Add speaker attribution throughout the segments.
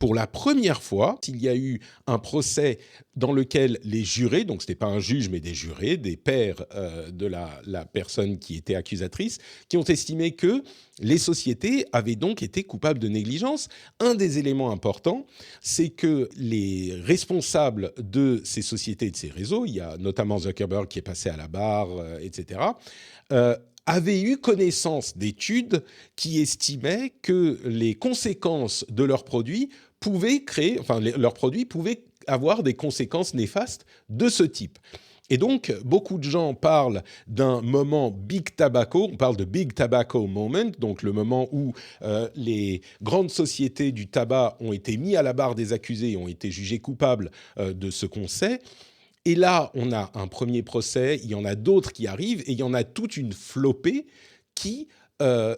Speaker 1: pour la première fois, il y a eu un procès dans lequel les jurés, donc ce n'était pas un juge mais des jurés, des pairs de la personne qui était accusatrice, qui ont estimé que les sociétés avaient donc été coupables de négligence. Un des éléments importants, c'est que les responsables de ces sociétés et de ces réseaux, il y a notamment Zuckerberg qui est passé à la barre, etc., avaient eu connaissance d'études qui estimaient que les conséquences de leurs produits pouvaient créer, enfin, leurs produits pouvaient avoir des conséquences néfastes de ce type. Et donc, beaucoup de gens parlent d'un moment Big Tobacco, on parle de Big Tobacco Moment, donc le moment où les grandes sociétés du tabac ont été mis à la barre des accusés et ont été jugés coupables de ce qu'on sait. Et là, on a un premier procès, il y en a d'autres qui arrivent, et il y en a toute une flopée qui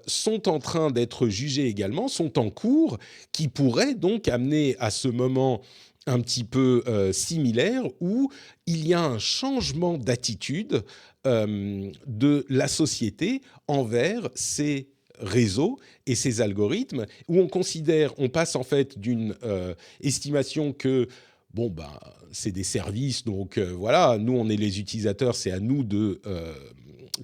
Speaker 1: sont en train d'être jugés également, sont en cours, qui pourraient donc amener à ce moment un petit peu similaire où il y a un changement d'attitude de la société envers ces réseaux et ces algorithmes, où on considère, on passe en fait d'une estimation que bon, ben, c'est des services, donc voilà, nous, on est les utilisateurs, c'est à nous de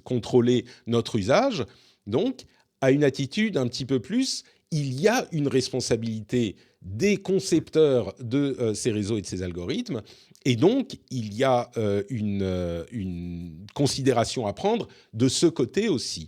Speaker 1: contrôler notre usage. Donc, à une attitude un petit peu plus, il y a une responsabilité des concepteurs de ces réseaux et de ces algorithmes, et donc, il y a une considération à prendre de ce côté aussi.